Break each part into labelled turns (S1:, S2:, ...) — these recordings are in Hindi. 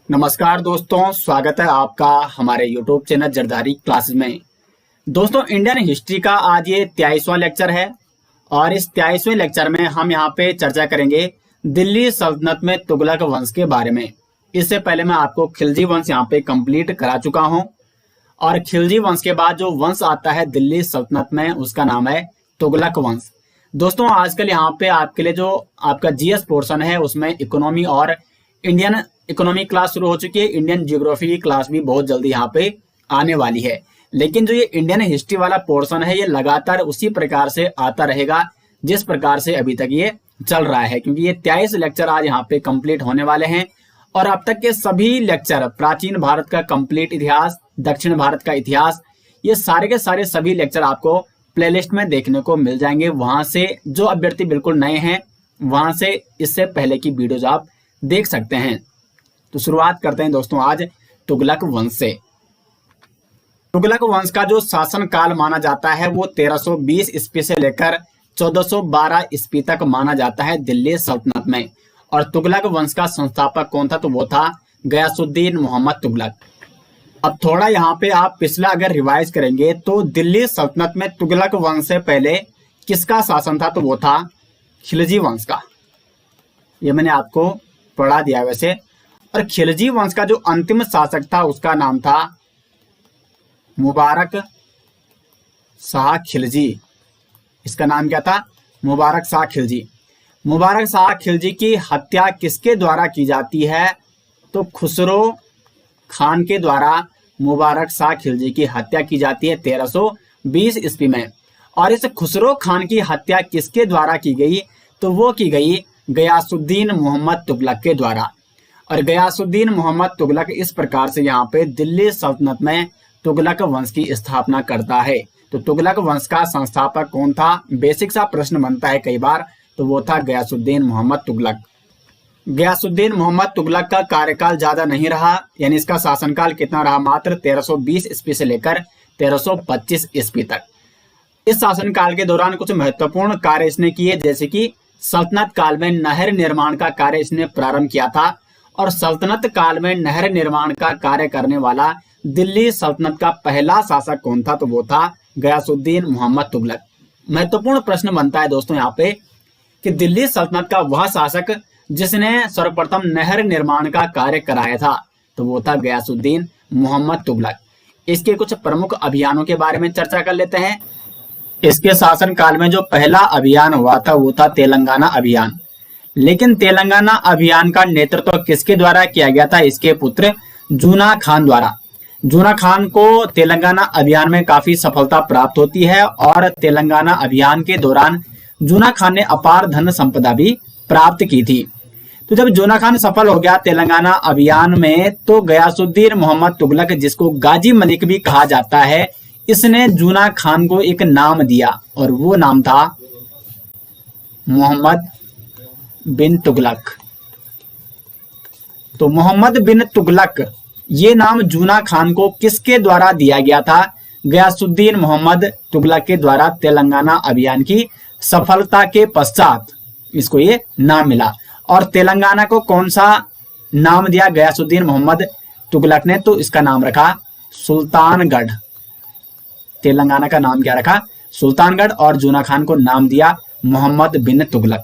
S1: नमस्कार दोस्तों, स्वागत है आपका हमारे YouTube चैनल जरदारी क्लासेस में। दोस्तों, इंडियन हिस्ट्री का आज ये 23वां लेक्चर है और इस 23वें लेक्चर में हम यहाँ पे चर्चा करेंगे दिल्ली सल्तनत में तुगलक वंश के बारे में। इससे पहले मैं आपको खिलजी वंश यहाँ पे कंप्लीट करा चुका हूँ और खिलजी वंश के बाद जो वंश आता है दिल्ली सल्तनत में उसका नाम है तुगलक वंश। दोस्तों, आजकल यहाँ पे आपके लिए जो आपका जीएस पोर्शन है उसमें इकोनॉमी और इंडियन इकोनॉमी क्लास शुरू हो चुकी है। इंडियन ज्योग्राफी की क्लास भी बहुत जल्दी यहाँ पे आने वाली है, लेकिन जो ये इंडियन हिस्ट्री वाला पोर्शन है ये लगातार उसी प्रकार से आता रहेगा जिस प्रकार से अभी तक ये चल रहा है, क्योंकि ये 23 लेक्चर आज यहाँ पे कंप्लीट होने वाले हैं और अब तक के सभी लेक्चर प्राचीन भारत का कंप्लीट इतिहास, दक्षिण भारत का इतिहास, ये सारे के सारे सभी लेक्चर आपको प्लेलिस्ट में देखने को मिल जाएंगे। वहां से जो अभ्यर्थी बिल्कुल नए हैं वहां से इससे पहले की वीडियोज आप देख सकते हैं। तो शुरुआत करते हैं दोस्तों आज तुगलक वंश से। तुगलक वंश का जो शासन काल माना जाता है वो 1320 ईस्वी से लेकर 1412 ईस्वी तक माना जाता है दिल्ली सल्तनत में। और तुगलक वंश का संस्थापक कौन था? तो वो था गयासुद्दीन मोहम्मद तुगलक। अब थोड़ा यहाँ पे आप पिछला अगर रिवाइज करेंगे तो दिल्ली सल्तनत में तुगलक वंश से पहले किसका शासन था? तो वो था खिलजी वंश का। ये मैंने आपको पढ़ा दिया वैसे। और खिलजी वंश का जो अंतिम शासक था उसका नाम था मुबारक शाह खिलजी। इसका नाम क्या था? मुबारक शाह खिलजी। मुबारक शाह खिलजी की हत्या किसके द्वारा की जाती है? तो खुसरो खान के द्वारा मुबारक शाह खिलजी की हत्या की जाती है 1320 ईस्वी में। और इस खुसरो खान की हत्या किसके द्वारा की गई? तो वो की गई गयासुद्दीन मोहम्मद तुगलक के द्वारा। और गयासुद्दीन मोहम्मद तुगलक इस प्रकार से यहाँ पे दिल्ली सल्तनत में तुगलक वंश की स्थापना करता है। तो तुगलक वंश का संस्थापक कौन था? बेसिक सा प्रश्न बनता है कई बार, तो वो था गयासुद्दीन मोहम्मद तुगलक। गयासुद्दीन मोहम्मद तुगलक का कार्यकाल ज्यादा नहीं रहा, यानी इसका शासनकाल कितना रहा? मात्र 1320 ईस्वी से लेकर 1325 ईस्वी तक। इस शासनकाल के दौरान कुछ महत्वपूर्ण कार्य इसने किए, जैसे कि सल्तनत काल में नहर निर्माण का कार्य इसने प्रारंभ किया था। और सल्तनत काल में नहर निर्माण का कार्य करने वाला दिल्ली सल्तनत का पहला शासक कौन था? तो वो था गयासुद्दीन मोहम्मद तुगलक। महत्वपूर्ण प्रश्न बनता है दोस्तों यहाँ पे कि दिल्ली सल्तनत का वह शासक जिसने सर्वप्रथम नहर निर्माण का कार्य कराया था, तो वो था गयासुद्दीन मोहम्मद तुगलक। इसके कुछ प्रमुख अभियानों के बारे में चर्चा कर लेते हैं। इसके शासन काल में जो पहला अभियान हुआ था वो था तेलंगाना अभियान। लेकिन तेलंगाना अभियान का नेतृत्व किसके द्वारा किया गया था? इसके पुत्र जूना खान द्वारा। जूना खान को तेलंगाना अभियान में काफी सफलता प्राप्त होती है और तेलंगाना अभियान के दौरान जूना खान ने अपार धन संपदा भी प्राप्त की थी। तो जब जूना खान सफल हो गया तेलंगाना अभियान में, तो गयासुद्दीन मोहम्मद तुगलक, जिसको गाजी मलिक भी कहा जाता है, इसने जूना खान को एक नाम दिया और वो नाम था मोहम्मद बिन तुगलक। तो मोहम्मद बिन तुगलक ये नाम जूना खान को किसके द्वारा दिया गया था? गयासुद्दीन मोहम्मद तुगलक के द्वारा तेलंगाना अभियान की सफलता के पश्चात इसको ये नाम मिला। और तेलंगाना को कौन सा नाम दिया गयासुद्दीन मोहम्मद तुगलक ने? तो इसका नाम रखा सुल्तानगढ़। तेलंगाना का नाम क्या रखा? सुल्तानगढ़। और जूना खान को नाम दिया मोहम्मद बिन तुगलक।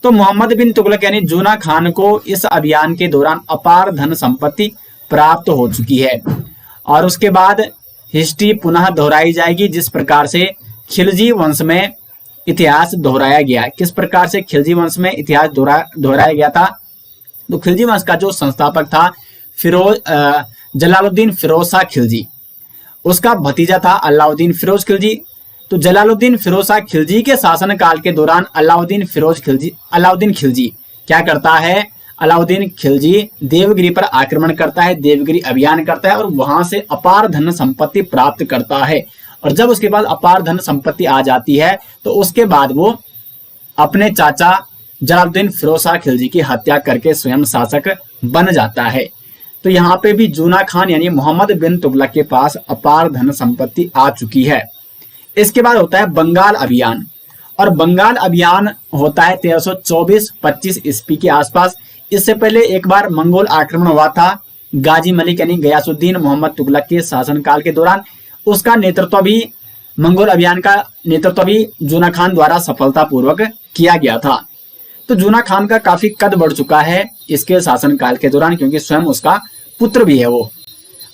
S1: तो मोहम्मद बिन तुगलक यानी जूना खान को इस अभियान के दौरान अपार धन संपत्ति प्राप्त हो चुकी है। और उसके बाद हिस्ट्री पुनः दोहराई जाएगी, जिस प्रकार से खिलजी वंश में इतिहास दोहराया गया। किस प्रकार से खिलजी वंश में इतिहास दोहराया गया था? तो खिलजी वंश का जो संस्थापक था जलालुद्दीन फिरोज शाह खिलजी, उसका भतीजा था अलाउद्दीन फिरोज खिलजी। तो जलालुद्दीन फिरोज शाह खिलजी के शासन काल के दौरान अलाउद्दीन खिलजी क्या करता है? अलाउद्दीन खिलजी देवगिरी पर आक्रमण करता है, देवगिरी अभियान करता है और वहां से अपार धन संपत्ति प्राप्त करता है। और जब उसके बाद अपार धन संपत्ति आ जाती है तो उसके बाद वो अपने चाचा जलालुद्दीन फिरोज शाह खिलजी की हत्या करके स्वयं शासक बन जाता है। तो यहाँ पे भी जूना खान यानी मोहम्मद बिन तुगलक के पास अपार धन संपत्ति आ चुकी है। इसके बाद होता है बंगाल अभियान। और बंगाल अभियान होता है 1324-25 ईस्वी के आसपास। इससे पहले एक बार मंगोल आक्रमण हुआ था गाजी मलिक यानी गयासुद्दीन मोहम्मद तुगलक के शासनकाल के दौरान। उसका नेतृत्व भी, मंगोल अभियान का नेतृत्व भी जूना खान द्वारा सफलतापूर्वक किया गया था। तो जूना खान का काफी कद बढ़ चुका है इसके शासनकाल के दौरान, क्योंकि स्वयं उसका पुत्र भी है वो।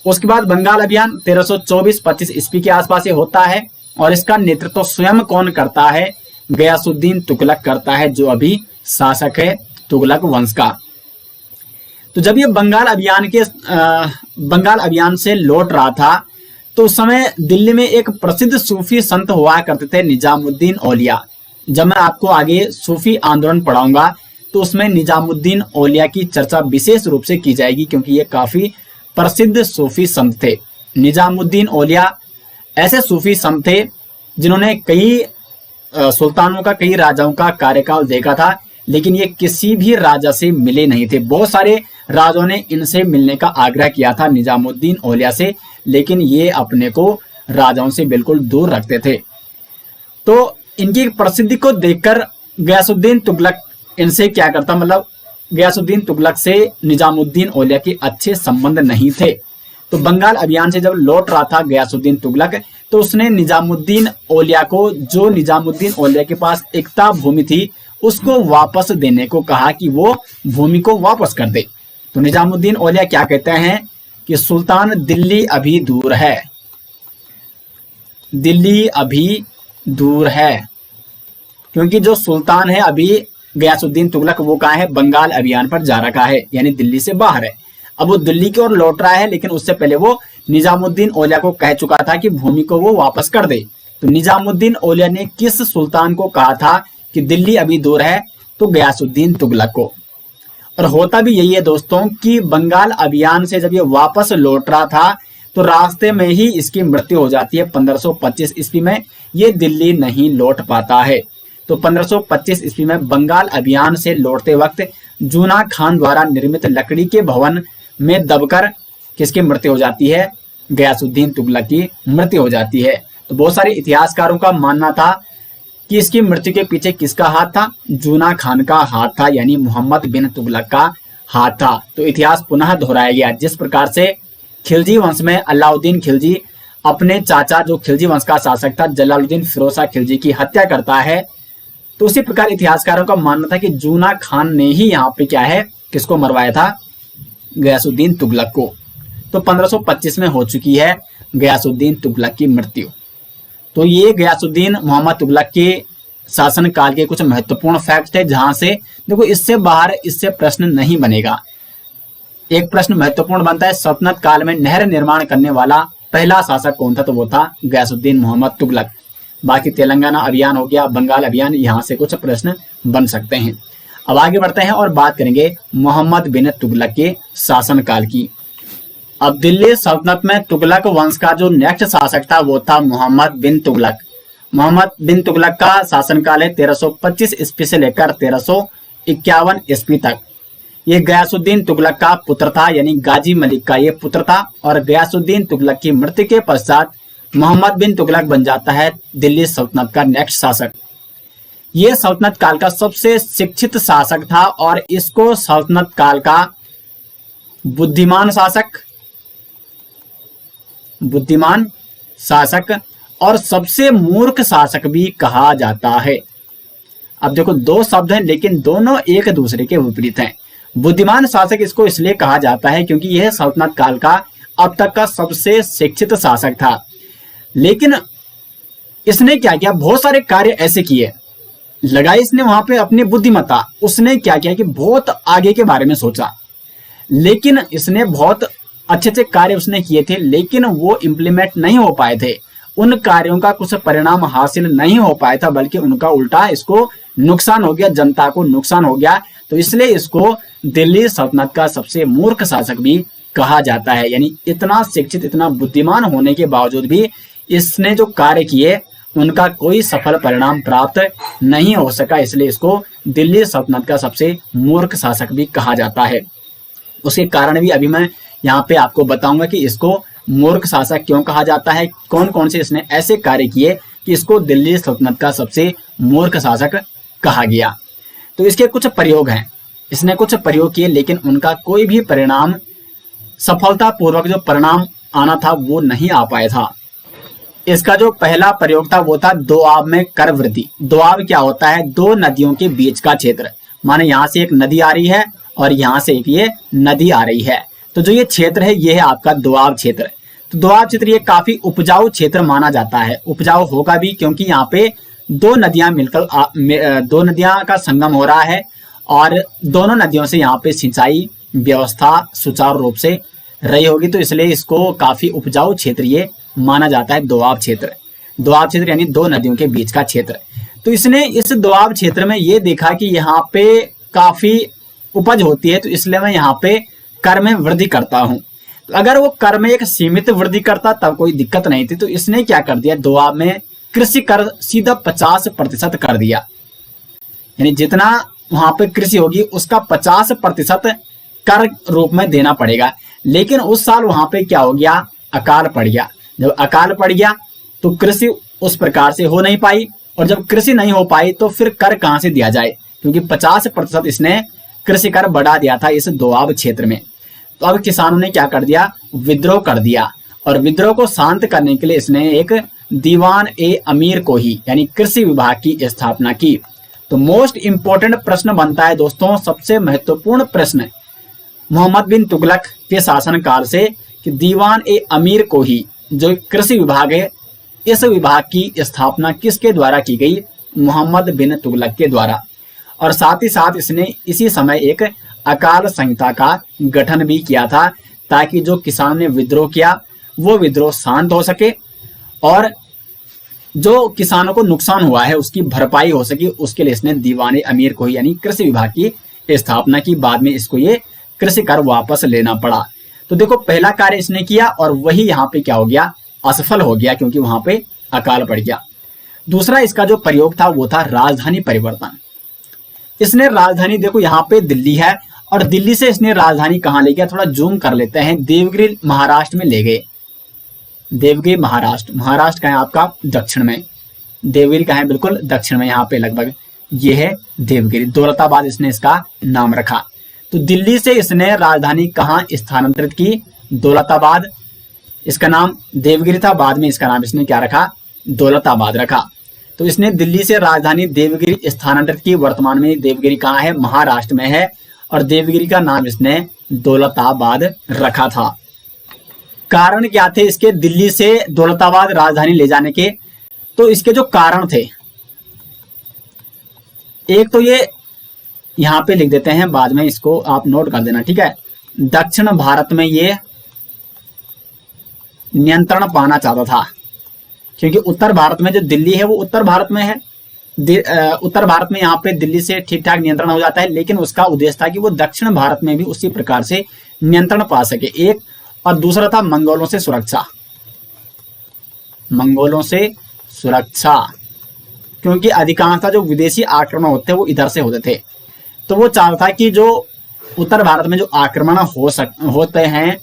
S1: उसके बाद बंगाल अभियान 1324-25 ईस्वी के आसपास ये होता है, और इसका नेतृत्व स्वयं कौन करता है? गयासुद्दीन तुगलक करता है, जो अभी शासक है तुगलक वंश का। तो जब ये बंगाल अभियान से लौट रहा था, तो उस समय दिल्ली में एक प्रसिद्ध सूफी संत हुआ करते थे, निजामुद्दीन औलिया। जब मैं आपको आगे सूफी आंदोलन पढ़ाऊंगा तो उसमें निजामुद्दीन औलिया की चर्चा विशेष रूप से की जाएगी, क्योंकि ये काफी प्रसिद्ध सूफी संत थे। निजामुद्दीन औलिया ऐसे सूफी संत थे जिन्होंने कई सुल्तानों का, कई राजाओं का कार्यकाल देखा था, लेकिन ये किसी भी राजा से मिले नहीं थे। बहुत सारे राजाओं ने इनसे मिलने का आग्रह किया था निजामुद्दीन औलिया से, लेकिन ये अपने को राजाओं से बिल्कुल दूर रखते थे। तो इनकी प्रसिद्धि को देखकर गयासुद्दीन तुगलक इनसे क्या करता, मतलब गयासुद्दीन तुगलक से निजामुद्दीन औलिया के अच्छे संबंध नहीं थे। तो बंगाल अभियान से जब लौट रहा था गयासुद्दीन तुगलक, तो उसने निजामुद्दीन औलिया को, जो निजामुद्दीन औलिया के पास इक्ता भूमि थी, उसको वापस देने को कहा कि वो भूमि को वापस कर दे। तो निजामुद्दीन औलिया क्या कहते हैं कि सुल्तान, दिल्ली अभी दूर है, दिल्ली अभी दूर है, क्योंकि जो सुल्तान है अभी गयासुद्दीन तुगलक, वो कहाँ है? बंगाल अभियान पर जा रखा है, यानी दिल्ली से बाहर है। अब वो दिल्ली की ओर लौट रहा है, लेकिन उससे पहले वो निजामुद्दीन औलिया को कह चुका था कि भूमि को वो वापस कर दे। तो निजामुद्दीन औलिया ने किस सुल्तान को कहा था कि दिल्ली अभी दूर है? तो गयासुद्दीन तुगलक को। और होता भी यही है दोस्तों कि बंगाल अभियान से जब ये वापस लौट रहा था, तो रास्ते में ही इसकी मृत्यु हो जाती है 1525 ईस्वी में। ये दिल्ली नहीं लौट पाता है। तो 1525 ईस्वी में बंगाल अभियान से लौटते वक्त जूना खान द्वारा निर्मित लकड़ी के भवन में दबकर किसकी मृत्यु हो जाती है? गयासुद्दीन तुगलक की मृत्यु हो जाती है। तो बहुत सारे इतिहासकारों का मानना था कि इसकी मृत्यु के पीछे किसका हाथ था? जूना खान का हाथ था, यानी मोहम्मद बिन तुगलक का हाथ था। तो इतिहास पुनः दोहराया गया। जिस प्रकार से खिलजी वंश में अलाउद्दीन खिलजी अपने चाचा, जो खिलजी वंश का शासक था, जलालुद्दीन फिरोज शाह खिलजी की हत्या करता है, तो उसी प्रकार इतिहासकारों का मानना था कि जूना खान ने ही यहाँ पे क्या है, किसको मरवाया था? गयासुद्दीन तुगलक को। तो 1525 में हो चुकी है गयासुद्दीन तुगलक की मृत्यु। तो ये गयासुद्दीन मोहम्मद तुगलक के शासनकाल के कुछ महत्वपूर्ण फैक्ट थे, जहां से देखो इससे बाहर इससे प्रश्न नहीं बनेगा। एक प्रश्न महत्वपूर्ण बनता है, सल्तनत काल में नहर निर्माण करने वाला पहला शासक कौन था? तो वो था गयासुद्दीन मोहम्मद तुगलक। बाकी तेलंगाना अभियान हो गया, बंगाल अभियान, यहाँ से कुछ प्रश्न बन सकते हैं। अब आगे बढ़ते हैं और बात करेंगे मोहम्मद बिन तुगलक के शासनकाल की। अब दिल्ली सल्तनत में तुगलक वंश का जो नेक्स्ट शासक था वो था मोहम्मद बिन तुगलक। मोहम्मद बिन तुगलक का शासनकाल है 1325 ईस्वी से लेकर 1351 ईस्वी तक। ये गयासुद्दीन तुगलक का पुत्र था, यानी गाजी मलिक का ये पुत्र था। और गयासुद्दीन तुगलक की मृत्यु के पश्चात मोहम्मद बिन तुगलक बन जाता है दिल्ली सल्तनत का नेक्स्ट शासक। ये सल्तनत काल का सबसे शिक्षित शासक था, और इसको सल्तनत काल का बुद्धिमान शासक और सबसे मूर्ख शासक भी कहा जाता है। अब देखो दो शब्द हैं, लेकिन दोनों एक दूसरे के विपरीत हैं। बुद्धिमान शासक इसको इसलिए कहा जाता है क्योंकि यह सल्तनत काल का अब तक का सबसे शिक्षित शासक था। लेकिन इसने क्या किया, बहुत सारे कार्य ऐसे किए, लगाई इसने वहां पे अपनी बुद्धिमत्ता। उसने क्या किया कि बहुत आगे के बारे में सोचा, लेकिन इसने बहुत अच्छे अच्छे कार्य उसने किए थे, लेकिन वो इम्प्लीमेंट नहीं हो पाए थे। उन कार्यों का कुछ परिणाम हासिल नहीं हो पाया था, बल्कि उनका उल्टा इसको नुकसान हो गया, जनता को नुकसान हो गया। तो इसलिए इसको दिल्ली सल्तनत का सबसे मूर्ख शासक भी कहा जाता है। यानी इतना शिक्षित, इतना बुद्धिमान होने के बावजूद भी इसने जो कार्य किए उनका कोई सफल परिणाम प्राप्त नहीं हो सका, इसलिए इसको दिल्ली सल्तनत का सबसे मूर्ख शासक भी कहा जाता है। उसके कारण भी अभी मैं यहाँ पे आपको बताऊंगा कि इसको मूर्ख शासक क्यों कहा जाता है, कौन कौन से इसने ऐसे कार्य किए कि इसको दिल्ली सल्तनत का सबसे मूर्ख शासक कहा गया। तो इसके कुछ प्रयोग हैं, इसने कुछ प्रयोग किए लेकिन उनका कोई भी परिणाम, सफलतापूर्वक जो परिणाम आना था वो नहीं आ पाया था। इसका जो पहला प्रयोग था वो था दोआब में कर वृद्धि। दोआब क्या होता है? दो नदियों के बीच का क्षेत्र, माने यहाँ से एक नदी आ रही है और यहाँ से एक ये नदी आ रही है, तो जो ये क्षेत्र है ये है आपका दोआब क्षेत्र। तो दोआब क्षेत्र ये काफी उपजाऊ क्षेत्र माना जाता है। उपजाऊ होगा भी क्योंकि यहाँ पे दो नदियां मिलकर दो नदियां का संगम हो रहा है और दोनों नदियों से यहाँ पे सिंचाई व्यवस्था सुचारू रूप से रही होगी, तो इसलिए इसको काफी उपजाऊ क्षेत्र ये माना जाता है दोआब क्षेत्र। दोआब क्षेत्र यानी दो नदियों के बीच का क्षेत्र। तो इसने इस दोआब क्षेत्र में ये देखा कि यहाँ पे काफी उपज होती है, तो इसलिए मैं यहाँ पे कर में वृद्धि करता हूँ। तो अगर वो कर में एक सीमित वृद्धि करता तब कोई दिक्कत नहीं थी, तो इसने क्या कर दिया, दोआब में कृषि कर सीधा 50% कर दिया, यानी जितना वहां पे कृषि होगी उसका 50% कर रूप में देना पड़ेगा। लेकिन उस साल वहां पे क्या हो गया, अकाल पड़ गया। जब अकाल पड़ गया तो कृषि उस प्रकार से हो नहीं पाई, और जब कृषि नहीं हो पाई तो फिर कर कहां से दिया जाए, क्योंकि 50% इसने कृषि कर बढ़ा दिया था इस दोआब क्षेत्र में। तो अब किसानों ने क्या कर दिया, विद्रोह कर दिया, और विद्रोह को शांत करने के लिए इसने एक दीवान ए अमीर को ही यानी कृषि विभाग की स्थापना की। तो मोस्ट इंपोर्टेंट प्रश्न बनता है दोस्तों, सबसे महत्वपूर्ण प्रश्न मोहम्मद बिन तुगलक के शासनकाल से कि दीवान ए अमीर को ही जो कृषि विभाग है, इस विभाग की स्थापना किसके द्वारा की गई, मोहम्मद बिन तुगलक के द्वारा। और साथ ही साथ इसने इसी समय एक अकाल संहिता का गठन भी किया था, ताकि जो किसानों ने विद्रोह किया वो विद्रोह शांत हो सके और जो किसानों को नुकसान हुआ है उसकी भरपाई हो सके। उसके लिए इसने दीवान ए अमीर को ही यानी कृषि विभाग की स्थापना की। बाद में इसको ये कृषि कर वापस लेना पड़ा। तो देखो पहला कार्य इसने किया और वही यहाँ पे क्या हो गया, असफल हो गया, क्योंकि वहां पे अकाल पड़ गया। दूसरा इसका जो प्रयोग था वो था राजधानी परिवर्तन। इसने राजधानी, देखो यहाँ पे दिल्ली है और दिल्ली से इसने राजधानी कहाँ ले गया, थोड़ा जूम कर लेते हैं, देवगिरी महाराष्ट्र में ले गए। देवगिरी महाराष्ट्र, महाराष्ट्र का है आपका दक्षिण में, देवगिरी का है बिल्कुल दक्षिण में, यहाँ पे लगभग ये है देवगिरी। दौलताबाद इसने इसका नाम रखा। तो दिल्ली से इसने राजधानी कहाँ स्थानांतरित की, दौलताबाद। इसका नाम देवगिरी था, बाद में इसका नाम इसने क्या रखा, दौलताबाद रखा। तो इसने दिल्ली से राजधानी देवगिरी स्थानांतरित की। वर्तमान में देवगिरी कहाँ है, महाराष्ट्र में है, और देवगिरी का नाम इसने दौलताबाद रखा था। कारण क्या थे इसके दिल्ली से दौलताबाद राजधानी ले जाने के, तो इसके जो कारण थे, एक तो ये यहां पे लिख देते हैं, बाद में इसको आप नोट कर देना, ठीक है। दक्षिण भारत में ये नियंत्रण पाना चाहता था, क्योंकि उत्तर भारत में जो दिल्ली है वो उत्तर भारत में है, उत्तर भारत में यहाँ पे दिल्ली से ठीक ठाक नियंत्रण हो जाता है, लेकिन उसका उद्देश्य था कि वो दक्षिण भारत में भी उसी प्रकार से नियंत्रण पा सके, एक। और दूसरा था मंगोलों से सुरक्षा, मंगोलों से सुरक्षा, क्योंकि अधिकांशतः जो विदेशी आक्रमण होते हैं वो इधर से होते थे। तो वो चाहता था कि जो उत्तर भारत में जो आक्रमण होते हैं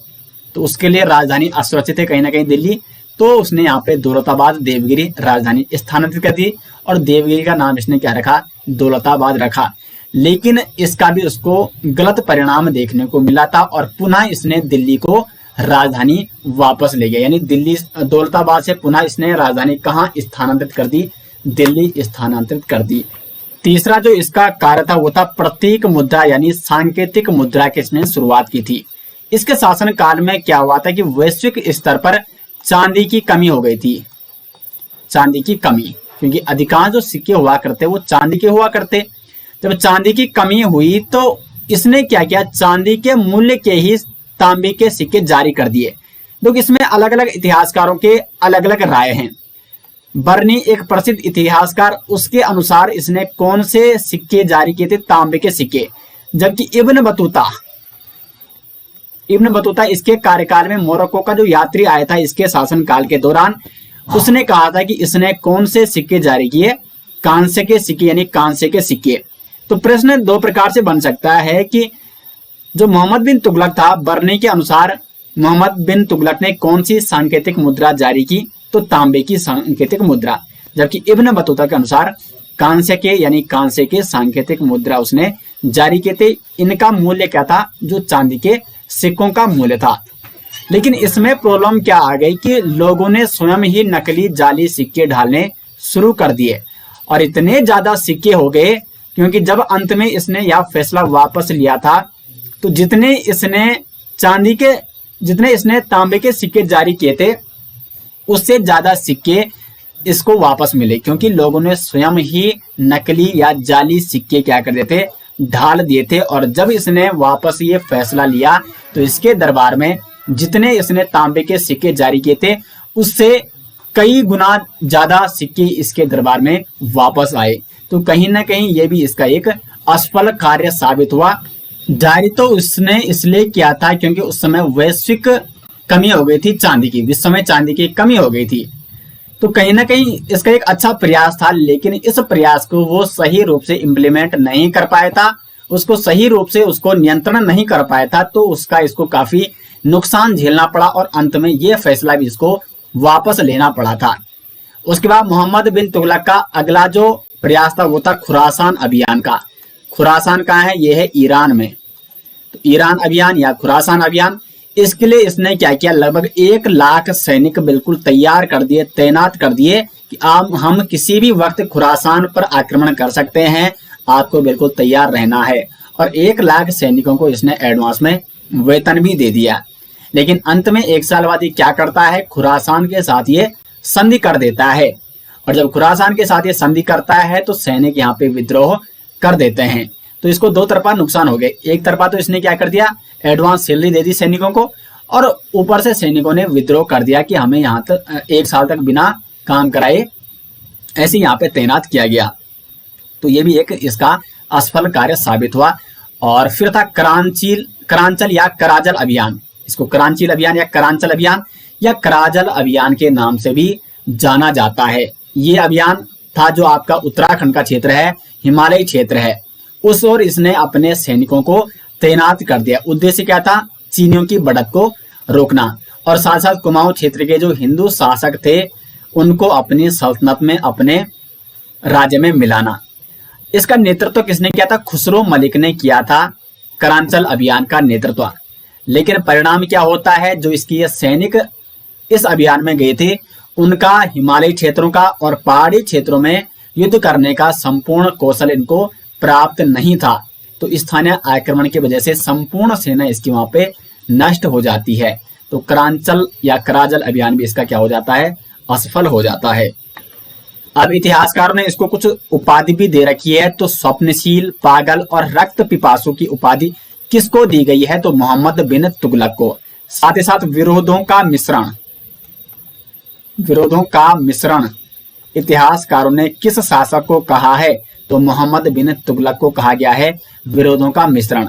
S1: तो उसके लिए राजधानी असुरक्षित है कहीं ना कहीं दिल्ली। तो उसने यहाँ पे दौलताबाद देवगिरी राजधानी स्थानांतरित कर दी, और देवगिरी का नाम इसने क्या रखा, दौलताबाद रखा। लेकिन इसका भी उसको गलत परिणाम देखने को मिला था, और पुनः इसने दिल्ली को राजधानी वापस ले गया, यानी दिल्ली दौलताबाद से पुनः इसने राजधानी कहाँ स्थानांतरित कर दी, दिल्ली स्थानांतरित कर दी। तीसरा जो इसका कार्य था वो था प्रतीक मुद्रा यानी सांकेतिक मुद्रा की इसने शुरुआत की थी। इसके शासन काल में क्या हुआ था कि वैश्विक स्तर पर चांदी की कमी हो गई थी, चांदी की कमी, क्योंकि अधिकांश जो सिक्के हुआ करते वो चांदी के हुआ करते। जब चांदी की कमी हुई तो इसने क्या किया, चांदी के मूल्य के ही तांबे के सिक्के जारी कर दिए। तो इसमें अलग अलग इतिहासकारों के अलग अलग राय हैं। बर्नी एक प्रसिद्ध इतिहासकार, उसके अनुसार इसने कौन से सिक्के जारी किए थे, तांबे के सिक्के। जबकि इब्न बतूता इसके कार्यकाल में मोरक्को का जो यात्री आया था इसके शासनकाल के दौरान, उसने कहा था कि इसने कौन से सिक्के जारी किए, कांसे के सिक्के यानी कांसे के सिक्के। तो प्रश्न दो प्रकार से बन सकता है कि जो मोहम्मद बिन तुगलक था, बर्नी के अनुसार मोहम्मद बिन तुगलक ने कौन सी सांकेतिक मुद्रा जारी की, तो तांबे की सांकेतिक मुद्रा। जबकि इब्न बतूता के अनुसार कांस्य के यानी कांस्य के सांकेतिक मुद्रा उसने जारी किए थे। इनका मूल्य क्या था? जो चांदी के सिक्कों का मूल्य था। लेकिन इसमें प्रॉब्लम क्या आ गई कि लोगों ने स्वयं ही नकली जाली सिक्के ढालने शुरू कर दिए और इतने ज्यादा सिक्के हो गए, क्योंकि जब अंत में इसने यह फैसला वापस लिया था तो जितने इसने तांबे के सिक्के जारी किए थे उससे ज्यादा सिक्के इसको वापस मिले, क्योंकि लोगों ने स्वयं ही नकली या जाली सिक्के क्या कर दिए थे? ढाल दिए थे। और जब इसने वापस ये फैसला लिया तो इसके दरबार में जितने इसने तांबे के सिक्के जारी किए थे उससे कई गुना ज्यादा सिक्के इसके दरबार में वापस आए। तो कहीं ना कहीं ये भी इसका एक असफल कार्य साबित हुआ। जारी तो उसने इसलिए किया था क्योंकि उस समय वैश्विक कमी हो गई थी चांदी की, विश्व में चांदी की कमी हो गई थी। तो कहीं ना कहीं इसका एक अच्छा प्रयास था, लेकिन इस प्रयास को वो सही रूप से इम्प्लीमेंट नहीं कर पाया था, उसको सही रूप से उसको नियंत्रण नहीं कर पाया था। तो इसको काफी नुकसान झेलना पड़ा और अंत में ये फैसला भी इसको वापस लेना पड़ा था। उसके बाद मोहम्मद बिन तुगलक का अगला जो प्रयास था वो था खुरासान अभियान का। खुरासान कहाँ है? ये है ईरान में। तो ईरान अभियान या खुरासान अभियान, इसके लिए इसने क्या किया? लगभग 1 लाख सैनिक बिल्कुल तैयार कर दिए, तैनात कर दिए कि हम किसी भी वक्त खुरासान पर आक्रमण कर सकते हैं, आपको बिल्कुल तैयार रहना है। और 1 लाख सैनिकों को इसने एडवांस में वेतन भी दे दिया। लेकिन अंत में 1 साल बाद ये क्या करता है? खुरासान के साथ ये संधि कर देता है। और जब खुरासान के साथ ये संधि करता है तो सैनिक यहाँ पे विद्रोह कर देते हैं। तो इसको 2 तरफा नुकसान हो गए। एक तरफा तो इसने क्या कर दिया? एडवांस सैलरी दे दी सैनिकों को, और ऊपर से सैनिकों ने विद्रोह कर दिया कि हमें यहाँ तक 1 साल तक बिना काम कराए ऐसे यहाँ पे तैनात किया गया। तो ये भी एक इसका असफल कार्य साबित हुआ। और फिर था करांचल या कराजल अभियान। इसको करांचल अभियान या करांचल अभियान या कराजल अभियान के नाम से भी जाना जाता है। ये अभियान था जो आपका उत्तराखंड का क्षेत्र है, हिमालयी क्षेत्र है, उस ओर इसने अपने सैनिकों को तैनात कर दिया। उद्देश्य क्या था? चीनियों की बढ़त को रोकना और साथ साथ कुमाऊं क्षेत्र के जो हिंदू शासक थे उनको अपनी सल्तनत में, अपने राज्य में मिलाना। इसका नेतृत्व किसने किया था? खुसरो मलिक ने किया था करांचल अभियान का नेतृत्व। लेकिन परिणाम क्या होता है? जो इसकी ये सैनिक इस अभियान में गए थे उनका हिमालयी क्षेत्रों का और पहाड़ी क्षेत्रों में युद्ध करने का संपूर्ण कौशल इनको प्राप्त नहीं था। तो स्थानीय आक्रमण की वजह से संपूर्ण सेना इसकी वहां पे नष्ट हो जाती है। तो करांचल या कराजल अभियान भी इसका क्या हो जाता है? असफल हो जाता है। अब इतिहासकारों ने इसको कुछ उपाधि भी दे रखी है। तो स्वप्नशील, पागल और रक्त पिपासु की उपाधि किसको दी गई है? तो मोहम्मद बिन तुगलक को। साथ ही साथ विरोधों का मिश्रण इतिहासकारों ने किस शासक को कहा है? तो मोहम्मद बिन तुगलक को कहा गया है विरोधों का मिश्रण,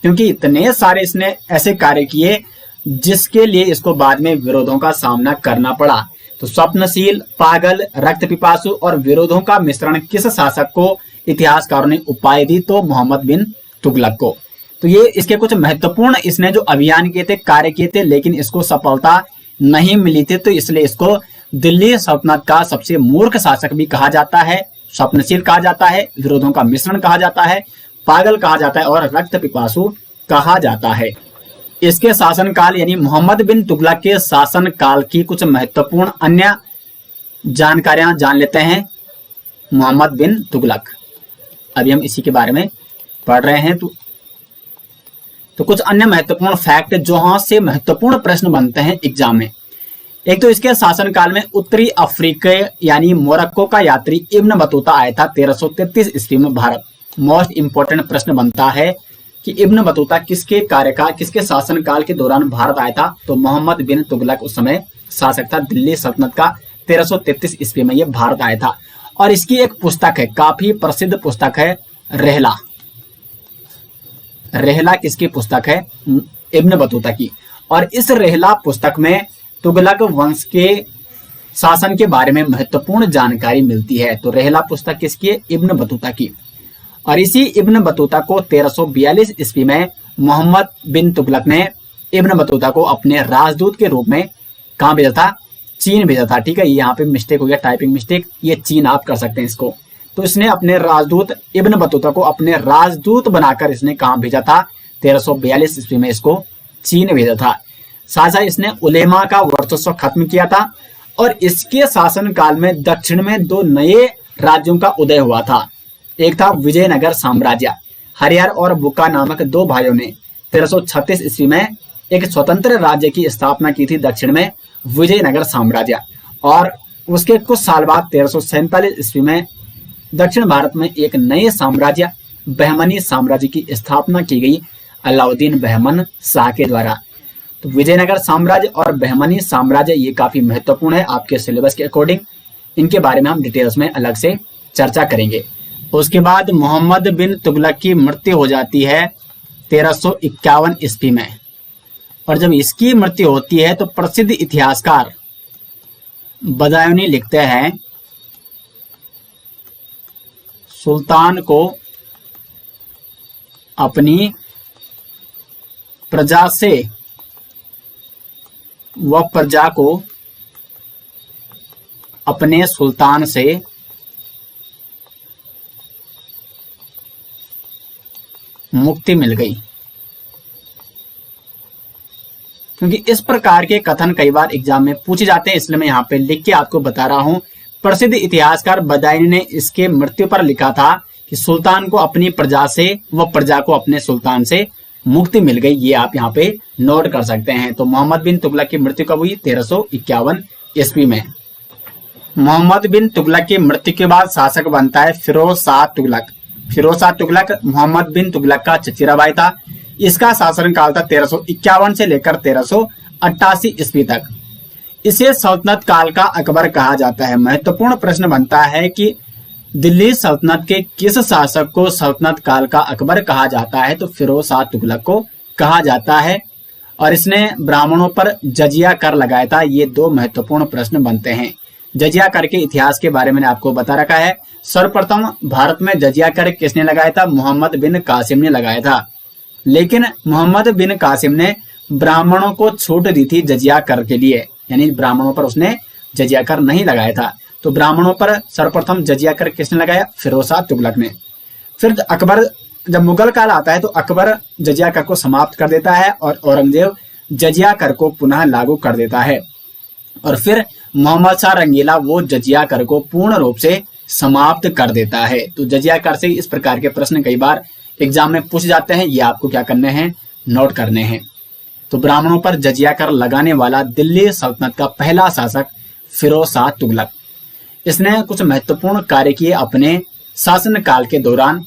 S1: क्योंकि इतने सारे इसने ऐसे कार्य किए जिसके लिए इसको बाद में विरोधों का सामना करना पड़ा। तो स्वप्नशील, पागल, रक्त पिपासु और विरोधों का मिश्रण किस शासक को इतिहासकारों ने उपाधि दी? तो मोहम्मद बिन तुगलक को। तो ये इसके कुछ महत्वपूर्ण इसने जो अभियान किए थे, कार्य किए थे, लेकिन इसको सफलता नहीं मिली थी। तो इसलिए इसको दिल्ली सल्तनत का सबसे मूर्ख शासक भी कहा जाता है। स्वप्नशील कहा जाता है, विरोधों का मिश्रण कहा जाता है, पागल कहा जाता है और रक्त पिपासु कहा जाता है। इसके शासनकाल यानी मोहम्मद बिन तुगलक के शासनकाल की कुछ महत्वपूर्ण अन्य जानकारियां जान लेते हैं। मोहम्मद बिन तुगलक, अभी हम इसी के बारे में पढ़ रहे हैं। तो कुछ अन्य महत्वपूर्ण फैक्ट जहां से महत्वपूर्ण प्रश्न बनते हैं एग्जाम में। एक तो इसके शासनकाल में उत्तरी अफ्रीका यानी मोरक्को का यात्री इब्न बतूता आया था 1333 ईस्वी में भारत। मोस्ट इंपोर्टेंट प्रश्न बनता है कि इब्न बतूता किसके शासनकाल के दौरान भारत आया था? तो मोहम्मद बिन तुगलक उस समय शासक था दिल्ली सल्तनत का। 1333 ईस्वी में ये भारत आया था। और इसकी एक पुस्तक है, काफी प्रसिद्ध पुस्तक है, रेहला। रेहला किसकी पुस्तक है? इब्न बतूता की। और इस रेहला पुस्तक में तुगलक वंश के शासन के बारे में महत्वपूर्ण जानकारी मिलती है। तो रेहला पुस्तक किसकी है? इब्न बतूता की। और इसी इब्न बतूता को 1342 ईस्वी में मोहम्मद बिन तुगलक ने इब्न बतूता को अपने राजदूत के रूप में कहाँ भेजा था? चीन भेजा था। ठीक है, यहाँ पे मिस्टेक हो गया, टाइपिंग मिस्टेक, ये चीन आप कर सकते हैं इसको। तो इसने अपने राजदूत इब्न बतूता को अपने राजदूत बनाकर इसने कहां भेजा था? 1342 ईस्वी में इसको चीन भेजा था। साथ ही इसने उलेमा का वर्चस्व खत्म किया था और इसके शासनकाल में दक्षिण में दो नए राज्यों का उदय हुआ था। एक था विजयनगर साम्राज्य। हरिहर और बुक्का नामक दो भाइयों ने 1336 ईस्वी में एक स्वतंत्र राज्य की स्थापना की थी दक्षिण में, विजयनगर साम्राज्य। और उसके कुछ साल बाद 1347 ईस्वी में दक्षिण भारत में एक नए साम्राज्य बहमनी साम्राज्य की स्थापना की गई अलाउद्दीन बहमन शाह के द्वारा। तो विजयनगर साम्राज्य और बहमनी साम्राज्य ये काफी महत्वपूर्ण है आपके सिलेबस के अकॉर्डिंग। इनके बारे में हम डिटेल्स में अलग से चर्चा करेंगे। उसके बाद मोहम्मद बिन तुगलक की मृत्यु हो जाती है 1351 ईस्वी में। और जब इसकी मृत्यु होती है तो प्रसिद्ध इतिहासकार बदायूनी लिखते हैं, सुल्तान को अपनी प्रजा से व प्रजा को अपने सुल्तान से मुक्ति मिल गई। क्योंकि इस प्रकार के कथन कई बार एग्जाम में पूछे जाते हैं, इसलिए मैं यहाँ पे लिख के आपको बता रहा हूं। प्रसिद्ध इतिहासकार बदायूनी ने इसके मृत्यु पर लिखा था कि सुल्तान को अपनी प्रजा से व प्रजा को अपने सुल्तान से मुक्ति मिल गई। ये आप यहाँ पे नोट कर सकते हैं। तो मोहम्मद बिन तुगलक की मृत्यु कब हुई? 1351 ईस्वी में। मोहम्मद बिन तुगलक की मृत्यु के बाद शासक बनता है फिरोज शाह तुगलक। फिरोज शाह तुगलक मोहम्मद बिन तुगलक का चचेरा भाई था। इसका शासनकाल था 1351 से लेकर 1388 ईस्वी तक। इसे सल्तनत काल का अकबर कहा जाता है। महत्वपूर्ण प्रश्न बनता है कि दिल्ली सल्तनत के किस शासक को सल्तनत काल का अकबर कहा जाता है? तो फिरोज शाह तुगलक को कहा जाता है। और इसने ब्राह्मणों पर जजिया कर लगाया था। ये दो महत्वपूर्ण प्रश्न बनते हैं। जजिया कर के इतिहास के बारे में आपको बता रखा है। सर्वप्रथम भारत में जजिया कर किसने लगाया था? मोहम्मद बिन कासिम ने लगाया था। लेकिन मोहम्मद बिन कासिम ने ब्राह्मणों को छूट दी थी जजिया कर के लिए, यानी ब्राह्मणों पर उसने जजिया कर नहीं लगाया था। तो ब्राह्मणों पर सर्वप्रथम जजिया कर किसने लगाया? फिरोज शाह तुगलक ने। फिर अकबर, जब मुगल काल आता है तो अकबर जजिया कर को समाप्त कर देता है और औरंगजेब जजिया कर को पुनः लागू कर देता है। और फिर मोहम्मद शाह रंगीला वो जजिया कर को पूर्ण रूप से समाप्त कर देता है। तो जजिया कर से इस प्रकार के प्रश्न कई बार एग्जाम में पूछ जाते हैं। ये आपको क्या करने हैं? नोट करने हैं। तो ब्राह्मणों पर जजिया कर लगाने वाला दिल्ली सल्तनत का पहला शासक फिरोज शाह तुगलक। इसने कुछ महत्वपूर्ण कार्य किए अपने शासन काल के दौरान।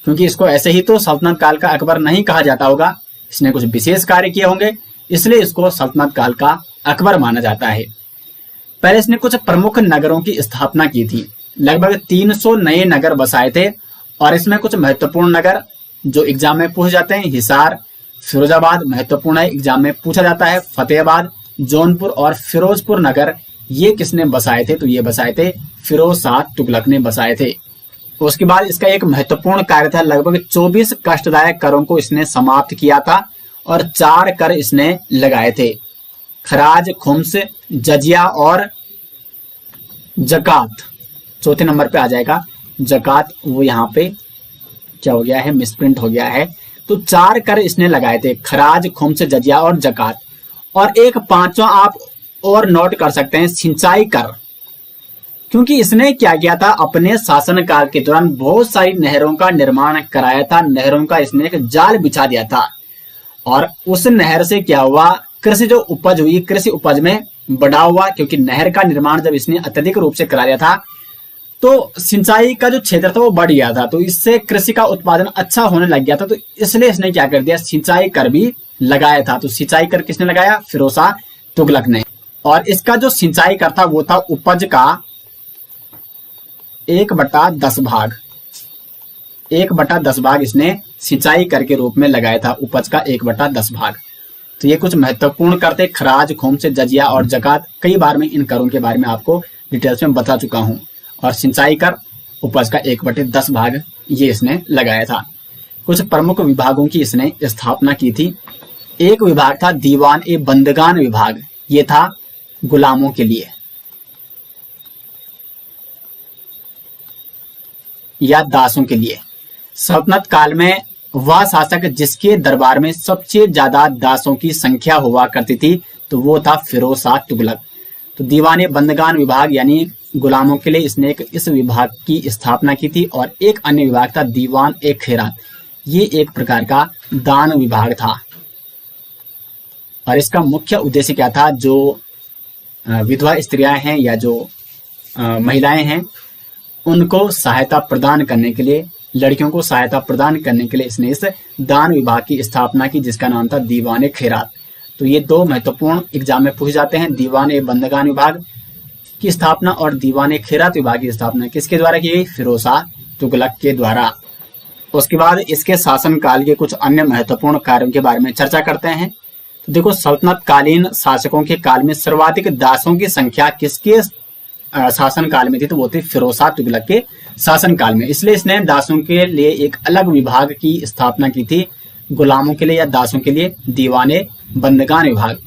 S1: क्योंकि इसको ऐसे ही तो सल्तनत काल का अकबर नहीं कहा जाता होगा, इसने कुछ विशेष कार्य किए होंगे, इसलिए इसको सल्तनत काल का अकबर माना जाता है। पहले इसने कुछ प्रमुख नगरों की स्थापना की थी। लगभग 300 नए नगर बसाए थे। और इसमें कुछ महत्वपूर्ण नगर जो एग्जाम में पूछे जाते हैं, हिसार, फिरोजाबाद महत्वपूर्ण है, एग्जाम में पूछा जाता है। फतेहाबाद, जौनपुर और फिरोजपुर नगर ये किसने बसाए थे? तो ये बसाए थे फिरोज शाह तुगलक ने बसाए थे। उसके बाद इसका एक महत्वपूर्ण कार्य था, लगभग 24 कष्टदायक करों को इसने समाप्त किया था और 4 कर इसने लगाए थे, खराज, खुम्स, जजिया और जकात। चौथे नंबर पे आ जाएगा जकात। वो यहाँ पे क्या हो गया है? मिसप्रिंट हो गया है। तो 4 कर इसने लगाए थे, खराज, खुम्स, जजिया और जकात। और एक 5वां आप और नोट कर सकते हैं, सिंचाई कर। क्योंकि इसने क्या किया था? अपने शासनकाल के दौरान बहुत सारी नहरों का निर्माण कराया था। नहरों का इसने एक जाल बिछा दिया था। और उस नहर से क्या हुआ? कृषि जो उपज हुई, कृषि उपज में बढ़ाव हुआ। क्योंकि नहर का निर्माण जब इसने अत्यधिक रूप से करा दिया था तो सिंचाई का जो क्षेत्र था वो बढ़ गया था। तो इससे कृषि का उत्पादन अच्छा होने लग गया था। तो इसलिए इसने क्या कर दिया? सिंचाई कर भी लगाया था। तो सिंचाई कर किसने लगाया? फिरोज शाह तुगलक ने। और इसका जो सिंचाई कर था वो था उपज का 1/10 भाग। 1/10 भाग इसने सिंचाई कर के रूप में लगाया था, उपज का 1/10 भाग। तो ये कुछ महत्वपूर्ण कर थे, खराज, खुम्स, जजिया और जकात। कई बार मैं इन करों के बारे में आपको डिटेल्स में बता चुका हूं। और सिंचाई कर उपज का 1/10 भाग ये इसने लगाया था। कुछ प्रमुख विभागों की इसने स्थापना की थी। एक विभाग था दीवान ए बंदगान विभाग। ये था गुलामों के लिए। या दासों के लिए। सल्तनत काल में वह शासक जिसके दरबार में सबसे ज्यादा दासों की संख्या हुआ करती थी तो वो था फिरोज शाह तुगलक। तो दीवाने बंदगान विभाग यानी गुलामों के लिए इसने इस विभाग की स्थापना की थी। और एक अन्य विभाग था दीवान ए खैरात, ये एक प्रकार का दान विभाग था। और इसका मुख्य उद्देश्य क्या था, जो विधवा स्त्रियां हैं या जो महिलाएं हैं उनको सहायता प्रदान करने के लिए, लड़कियों को सहायता प्रदान करने के लिए इसने इस दान विभाग की स्थापना की जिसका नाम था दीवान ए खैरात। तो ये दो महत्वपूर्ण एग्जाम में पूछे जाते हैं, दीवान ए बंदगान विभाग की स्थापना और दीवान ए खैरात विभाग की स्थापना किसके द्वारा की गई, फिरोज शाह तुगलक के द्वारा। उसके बाद इसके शासनकाल के कुछ अन्य महत्वपूर्ण कार्यों के बारे में चर्चा करते हैं। तो देखो, सल्तनत कालीन शासकों के काल में सर्वाधिक दासों की संख्या किसके शासन काल में थी, तो वो थी फिरोज शाह तुगलक के शासन काल में। इसलिए इसने दासों के लिए एक अलग विभाग की स्थापना की थी, गुलामों के लिए या दासों के लिए दीवाने बंदगान विभाग।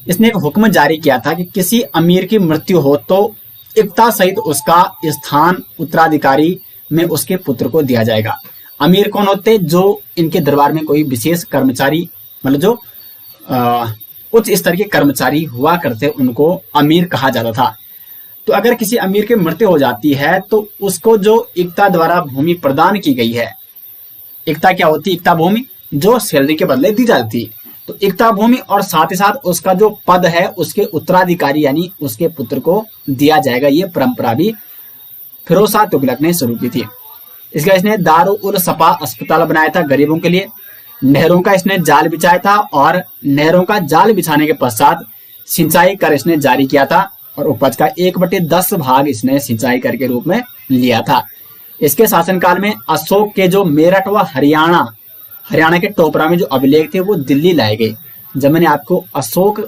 S1: इसने एक हुक्म जारी किया था कि किसी अमीर की मृत्यु हो तो इक्ता सहित उसका स्थान उत्तराधिकारी में उसके पुत्र को दिया जाएगा। अमीर कौन होते, जो इनके दरबार में कोई विशेष कर्मचारी, मतलब जो उच्च स्तर के कर्मचारी हुआ करते, उनको अमीर कहा जाता था। तो अगर किसी अमीर की मृत्यु हो जाती है तो उसको जो इक्ता द्वारा भूमि प्रदान की गई है, इक्ता क्या होती है, इक्ता भूमि जो सैलरी के बदले दी जाती, तो इक्ता भूमि और साथ ही साथ उसका जो पद है उसके उत्तराधिकारी यानी उसके पुत्र को दिया जाएगा। ये परंपरा भी फिरोज शाह तुगलक ने शुरू की थी। इसका इसने दारू उल सफा अस्पताल बनाया था गरीबों के लिए, नहरों का इसने जाल बिछाया था और नहरों का जाल बिछाने के पश्चात सिंचाई कर इसने जारी किया था और उपज का 1/10 भाग इसने सिंचाई कर के रूप में लिया था। इसके शासनकाल में अशोक के जो मेरठ व हरियाणा के टोपरा में जो अभिलेख थे वो दिल्ली लाए गए। जब मैंने आपको अशोक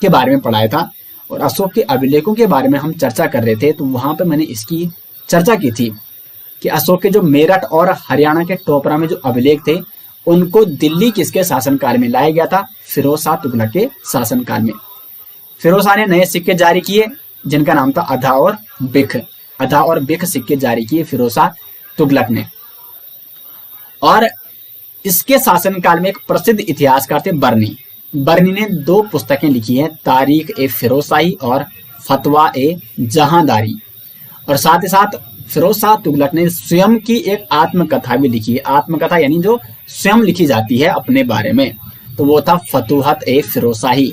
S1: के बारे में पढ़ाया था और अशोक के अभिलेखों के बारे में हम चर्चा कर रहे थे तो वहां पे मैंने इसकी चर्चा की थी कि अशोक के जो मेरठ और हरियाणा के टोपरा में जो अभिलेख थे उनको दिल्ली किसके शासनकाल में लाया गया था, फिरोज शाह तुगलक के शासनकाल में। फिरोज शाह ने नए सिक्के जारी किए जिनका नाम था अधा और बिख सिक्के जारी किए फिरोज शाह तुगलक ने। और इसके शासनकाल में एक प्रसिद्ध इतिहासकार थे बर्नी ने 2 पुस्तकें लिखी हैं, तारीख ए फिरोजशाही और फतवा ए जहांदारी। और साथ ही साथ फिरोज शाह तुगलक ने स्वयं की एक आत्मकथा भी लिखी है। आत्मकथा यानी जो स्वयं लिखी जाती है अपने बारे में, तो वो था फतूहत ए फिरोजशाही।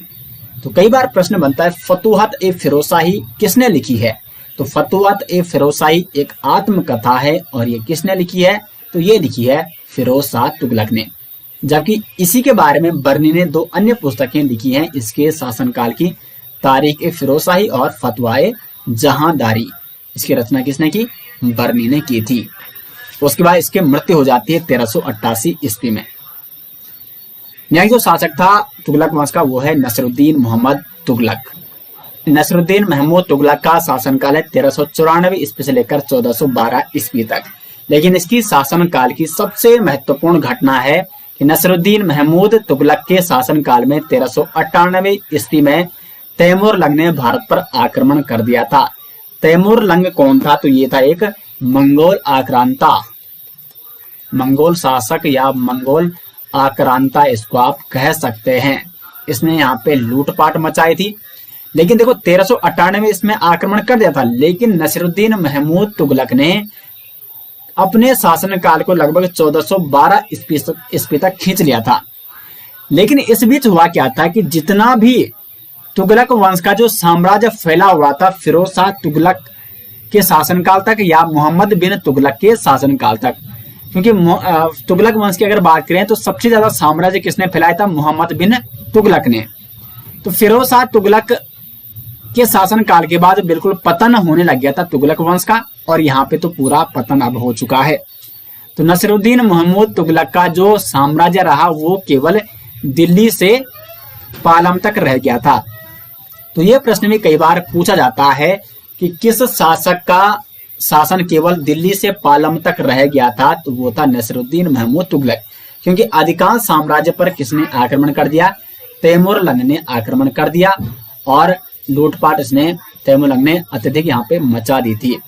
S1: तो कई बार प्रश्न बनता है फतूहत ए फिरोजशाही किसने लिखी है, तो फतूहत ए फिरोजशाही एक आत्मकथा है और ये किसने लिखी है, तो ये लिखी है फिरोज शाह तुगलक ने। जबकि इसी के बारे में बर्नी ने 2 अन्य पुस्तकें लिखी हैं इसके शासनकाल की, तारीख ए फिरोजशाही और फतवा ए जहांदारी। इसकी रचना किसने की, बर्नी ने की थी। उसके बाद इसकी मृत्यु हो जाती है 1388 ईस्वी में। नेक्स्ट जो शासक था तुगलक वंश का वो है नसरुद्दीन मोहम्मद तुगलक। नसरुद्दीन महमूद तुगलक का शासनकाल है 1394 ईस्वी से लेकर 1412 ईस्वी तक। लेकिन इसकी शासनकाल की सबसे महत्वपूर्ण घटना है कि नसरुद्दीन महमूद तुगलक के शासनकाल में 1398 ईस्वी में तैमूरलंग ने भारत पर आक्रमण कर दिया था। तैमूरलंग कौन था, तो ये था एक मंगोल आक्रांता, मंगोल शासक या मंगोल आक्रांता इसको आप कह सकते हैं। इसने यहाँ पे लूटपाट मचाई थी। लेकिन देखो 1398 में इसमें आक्रमण कर दिया था, लेकिन नसरुद्दीन महमूद तुगलक ने अपने शासनकाल को लगभग 1412 ईस्वी तक खींच लिया था। लेकिन इस बीच हुआ क्या था कि जितना भी तुगलक वंश का जो साम्राज्य फैला हुआ था फिरोज शाह तुगलक के शासनकाल तक या मोहम्मद बिन तुगलक के शासनकाल तक, क्योंकि तुगलक वंश की अगर बात करें तो सबसे ज्यादा साम्राज्य किसने फैलाया था, मोहम्मद बिन तुगलक ने। तो फिरोज शाह तुगलक के शासनकाल के बाद बिल्कुल पतन होने लग गया था तुगलक वंश का, और यहाँ पे तो पूरा पतन अब हो चुका है। तो नसरुद्दीन महमूद तुगलक का जो साम्राज्य रहा वो केवल दिल्ली से पालम तक रह गया था। तो ये प्रश्न भी कई बार पूछा जाता है कि किस शासक का शासन केवल दिल्ली से पालम तक रह गया था, तो वो था नसरुद्दीन महमूद तुगलक। क्योंकि अधिकांश साम्राज्य पर किसने आक्रमण कर दिया, तैमूरलंग ने आक्रमण कर दिया और लूटपाट इसने तैमूरलंग ने अत्यधिक यहाँ पे मचा दी थी।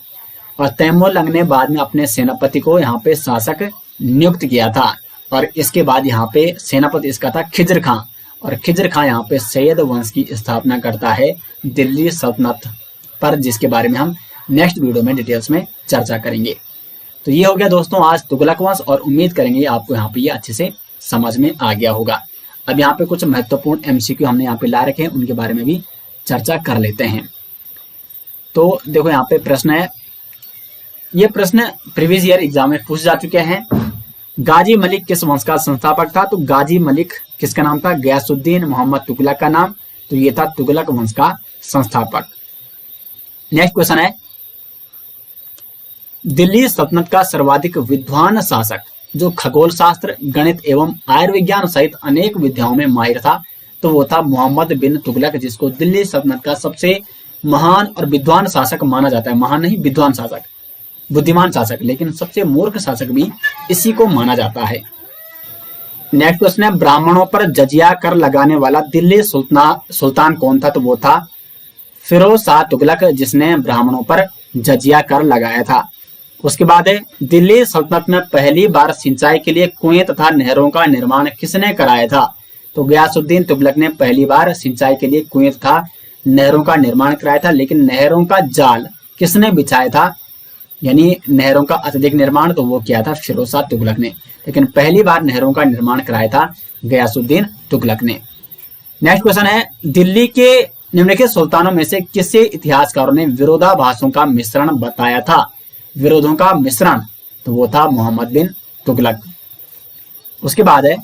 S1: और तैमूर ने बाद में अपने सेनापति को यहाँ पे शासक नियुक्त किया था। और इसके बाद यहाँ पे सेनापति इसका था खिज्र खां, और खिज्र खां यहाँ पे सैयद वंश की स्थापना करता है दिल्ली सल्तनत पर, जिसके बारे में हम नेक्स्ट वीडियो में डिटेल्स में चर्चा करेंगे। तो ये हो गया दोस्तों आज तुगलक वंश, और उम्मीद करेंगे आपको यहाँ पे ये अच्छे से समझ में आ गया होगा। अब यहाँ पे कुछ महत्वपूर्ण एमसीक्यू हमने यहाँ पे ला रखे हैं, उनके बारे में भी चर्चा कर लेते हैं। तो देखो यहाँ पे प्रश्न है, ये प्रश्न प्रीवियस ईयर एग्जाम में पूछे जा चुके हैं। गाजी मलिक किस वंश का संस्थापक था? तो गाजी मलिक किसका नाम था? गयासुद्दीन मोहम्मद तुगलक का नाम, तो ये था तुगलक वंश का संस्थापक। नेक्स्ट क्वेश्चन है, दिल्ली सल्तनत का सर्वाधिक विद्वान शासक जो खगोल शास्त्र, गणित एवं आयुर्विज्ञान सहित अनेक विद्याओं में माहिर था, तो वो था मोहम्मद बिन तुगलक, जिसको दिल्ली सल्तनत का सबसे महान और विद्वान शासक माना जाता है। महान नहीं, विद्वान शासक, बुद्धिमान शासक, लेकिन सबसे मूर्ख शासक भी इसी को माना जाता है। नेक्स्ट क्वेश्चन है, ब्राह्मणों पर जजिया कर लगाने वाला दिल्ली सुल्तान कौन था? तो वो था फिरोज शाह तुगलक, जिसने ब्राह्मणों पर जजिया कर लगाया था। उसके बाद है, दिल्ली सल्तनत में पहली बार सिंचाई के लिए कुएं तथा नहरों का निर्माण किसने कराया था? तो गयासुद्दीन तुगलक ने पहली बार सिंचाई के लिए कुएं तथा नहरों का निर्माण कराया था। लेकिन नहरों का जाल किसने बिछाया था, यानी नहरों का अत्यधिक निर्माण, तो वो किया था फिरोज शाह तुगलक ने। लेकिन पहली बार नहरों का निर्माण कराया था गयासुद्दीन तुगलक ने। नेक्स्ट क्वेश्चन है, दिल्ली के निम्नलिखित सुल्तानों में से किसे इतिहासकारों ने विरोधाभासों का मिश्रण बताया था? विरोधों का मिश्रण, तो वो था मोहम्मद बिन तुगलक। उसके बाद है,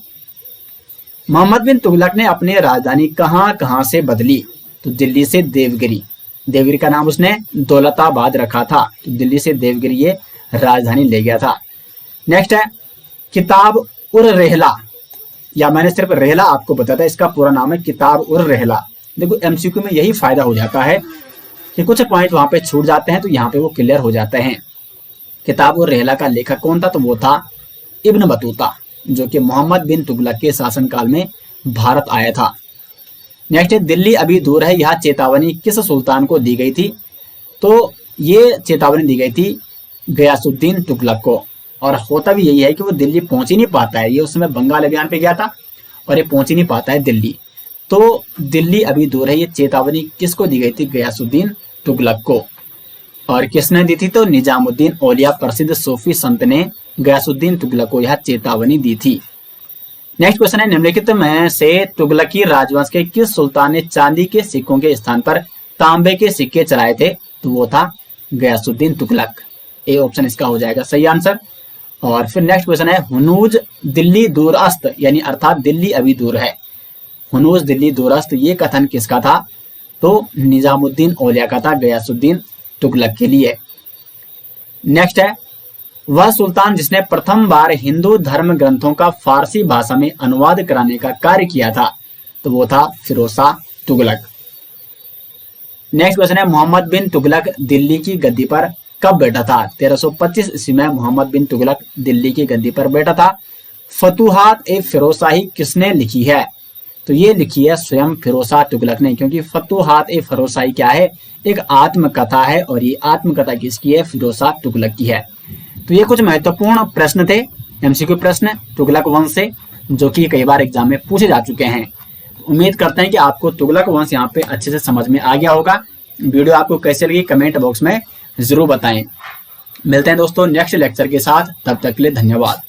S1: मोहम्मद बिन तुगलक ने अपनी राजधानी कहां से बदली? तो दिल्ली से देवगिरी, देवगिरी का नाम उसने दौलताबाद रखा था, तो दिल्ली से देवगिरी ये राजधानी ले गया था। नेक्स्ट है, किताब उर रेहला, या मैंने सिर्फ रेहला आपको बताया था, इसका पूरा नाम है किताब उर रेहला। देखो एमसीक्यू में यही फायदा हो जाता है कि कुछ पॉइंट वहां पे छूट जाते हैं, तो यहाँ पे वो क्लियर हो जाते हैं। किताब उर रेहला का लेखक कौन था? तो वो था इब्न बतूता, जो कि मोहम्मद बिन तुगलक के शासनकाल में भारत आया था। नेक्स्ट है, दिल्ली अभी दूर है, यह चेतावनी किस सुल्तान को दी गई थी? तो ये चेतावनी दी गई थी गयासुद्दीन तुगलक को, और होता भी यही है कि वो दिल्ली पहुंच ही नहीं पाता है। ये उस समय बंगाल अभियान पे गया था और ये पहुंच ही नहीं पाता है दिल्ली। तो दिल्ली अभी दूर है, ये चेतावनी किसको दी गई थी? गयासुद्दीन तुगलक को। और किसने दी थी? तो निजामुद्दीन औलिया, प्रसिद्ध सूफी संत ने गयासुद्दीन तुगलक को यह चेतावनी दी थी। नेक्स्ट क्वेश्चन है, निम्नलिखित में से तुगलकी राजवंश के किस सुल्तान ने चांदी के सिक्कों के स्थान पर तांबे के सिक्के चलाए थे? तो वो था गयासुद्दीन तुगलक। ए ऑप्शन इसका हो जाएगा सही आंसर। और फिर नेक्स्ट क्वेश्चन है, हुनूज दिल्ली दूरस्थ, यानी अर्थात दिल्ली अभी दूर है, हुनूज दिल्ली दूरस्थ, ये कथन किसका था? तो निजामुद्दीन औलिया का था, गयासुद्दीन तुगलक के लिए। नेक्स्ट है, वह सुल्तान जिसने प्रथम बार हिंदू धर्म ग्रंथों का फारसी भाषा में अनुवाद कराने का कार्य किया था? तो वो था फिरोज शाह तुगलक। नेक्स्ट क्वेश्चन है, मोहम्मद बिन तुगलक दिल्ली की गद्दी पर कब बैठा था? 1325 ईस्वी में मोहम्मद बिन तुगलक दिल्ली की गद्दी पर बैठा था। फतुहात ए फिरोजशाही किसने लिखी है? तो ये लिखी है स्वयं फिरोज शाह तुगलक ने, क्योंकि फतुहात ए फिरोजशाही क्या है? एक आत्मकथा है, और ये आत्मकथा किसकी है? फिरोज शाह तुगलक की है। तो ये कुछ महत्वपूर्ण प्रश्न थे, एमसीक्यू प्रश्न तुगलक वंश से, जो कि कई बार एग्जाम में पूछे जा चुके हैं। उम्मीद करते हैं कि आपको तुगलक वंश यहाँ पे अच्छे से समझ में आ गया होगा। वीडियो आपको कैसे लगी कमेंट बॉक्स में जरूर बताएं। मिलते हैं दोस्तों नेक्स्ट लेक्चर के साथ, तब तक के लिए धन्यवाद।